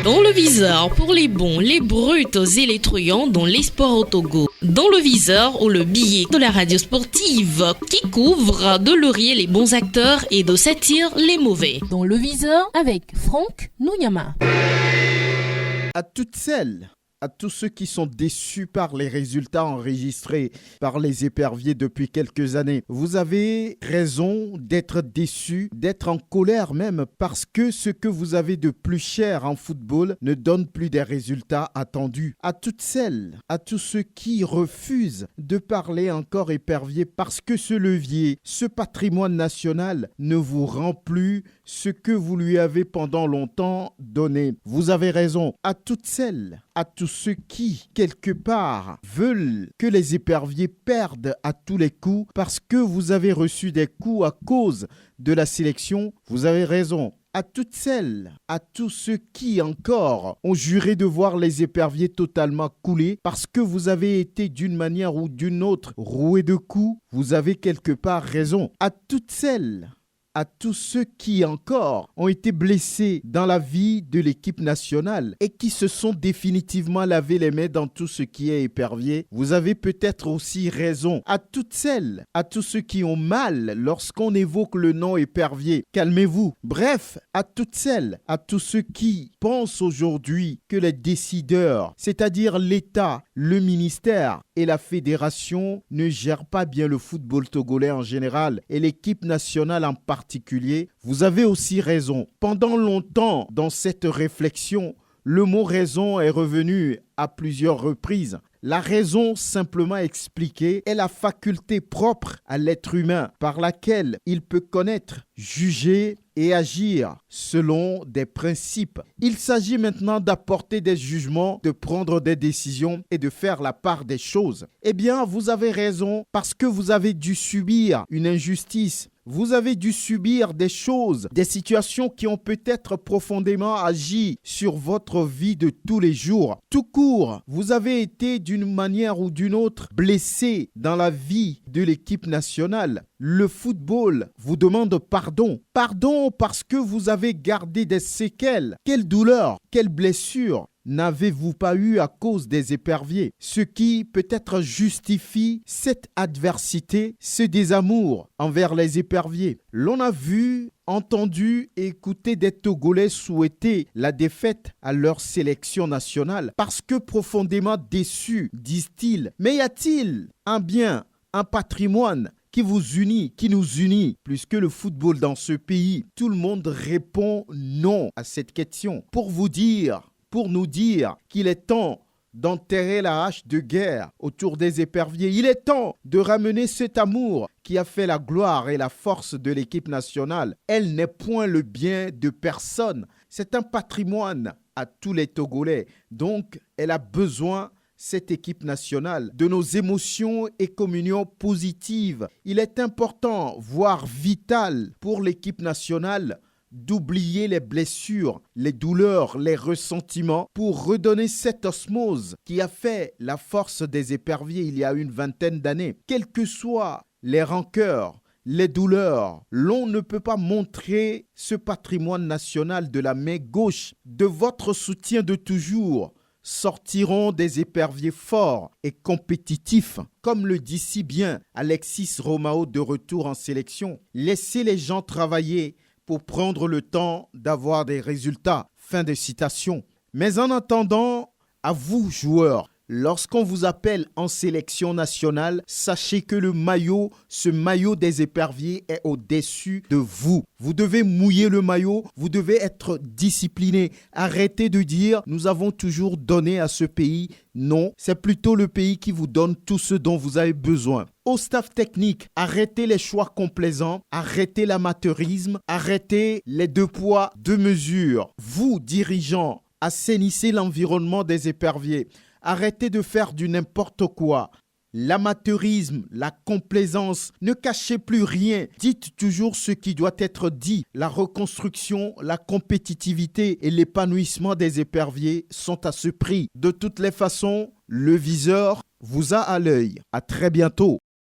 Dans le viseur, pour les bons, les bruts et les truands dans les sports au Togo. Dans le viseur, ou le billet de la radio sportive qui couvre de laurier les bons acteurs et de satire les mauvais. Dans le viseur, avec Franck Nouyama. À toutes celles, à tous ceux qui sont déçus par les résultats enregistrés par les éperviers depuis quelques années, vous avez raison d'être déçus, d'être en colère même, parce que ce que vous avez de plus cher en football ne donne plus des résultats attendus. À toutes celles, à tous ceux qui refusent de parler encore épervier parce que ce levier, ce patrimoine national ne vous rend plus ce que vous lui avez pendant longtemps donné. Vous avez raison. À toutes celles, à tous ceux qui, quelque part, veulent que les éperviers perdent à tous les coups parce que vous avez reçu des coups à cause de la sélection, vous avez raison. À toutes celles, à tous ceux qui encore ont juré de voir les éperviers totalement couler parce que vous avez été d'une manière ou d'une autre roués de coups, vous avez quelque part raison. À toutes celles, à tous ceux qui encore ont été blessés dans la vie de l'équipe nationale et qui se sont définitivement lavé les mains dans tout ce qui est épervier, vous avez peut-être aussi raison. À toutes celles, à tous ceux qui ont mal lorsqu'on évoque le nom épervier, calmez-vous. Bref, à toutes celles, à tous ceux qui pensent aujourd'hui que les décideurs, c'est-à-dire l'État, le ministère et la fédération ne gèrent pas bien le football togolais en général et l'équipe nationale en particulier, vous avez aussi raison. Pendant longtemps, dans cette réflexion, le mot raison est revenu à plusieurs reprises. La raison, simplement expliquée, est la faculté propre à l'être humain par laquelle il peut connaître, juger et agir selon des principes. Il s'agit maintenant d'apporter des jugements, de prendre des décisions et de faire la part des choses. Eh bien, vous avez raison parce que vous avez dû subir une injustice. Vous avez dû subir des choses, des situations qui ont peut-être profondément agi sur votre vie de tous les jours. Tout court, vous avez été d'une manière ou d'une autre blessé dans la vie de l'équipe nationale. Le football vous demande pardon. Pardon parce que vous avez gardé des séquelles. Quelle douleur, quelle blessure n'avez-vous pas eu à cause des éperviers? Ce qui peut-être justifie cette adversité, ce désamour envers les éperviers. L'on a vu, entendu et écouté des Togolais souhaiter la défaite à leur sélection nationale parce que profondément déçus, disent-ils. Mais y a-t-il un bien, un patrimoine qui vous unit, qui nous unit plus que le football dans ce pays? Tout le monde répond non à cette question. Pour nous dire qu'il est temps d'enterrer la hache de guerre autour des éperviers. Il est temps de ramener cet amour qui a fait la gloire et la force de l'équipe nationale. Elle n'est point le bien de personne. C'est un patrimoine à tous les Togolais. Donc, elle a besoin, cette équipe nationale, de nos émotions et communions positives. Il est important, voire vital pour l'équipe nationale d'oublier les blessures, les douleurs, les ressentiments pour redonner cette osmose qui a fait la force des éperviers il y a une vingtaine d'années. Quelles que soient les rancœurs, les douleurs, l'on ne peut pas montrer ce patrimoine national de la main gauche. De votre soutien de toujours sortiront des éperviers forts et compétitifs. Comme le dit si bien Alexis Romao de retour en sélection, laissez les gens travailler pour prendre le temps d'avoir des résultats. Fin de citation. Mais en attendant, à vous joueurs, lorsqu'on vous appelle en sélection nationale, sachez que ce maillot des éperviers est au-dessus de vous. Vous devez mouiller le maillot, vous devez être discipliné. Arrêtez de dire « nous avons toujours donné à ce pays ». Non, c'est plutôt le pays qui vous donne tout ce dont vous avez besoin. Au staff technique, arrêtez les choix complaisants, arrêtez l'amateurisme, arrêtez les 2 poids, 2 mesures. Vous, dirigeants, assainissez l'environnement des éperviers. Arrêtez de faire du n'importe quoi. L'amateurisme, la complaisance, ne cachez plus rien. Dites toujours ce qui doit être dit. La reconstruction, la compétitivité et l'épanouissement des éperviers sont à ce prix. De toutes les façons, le viseur vous a à l'œil. À très bientôt.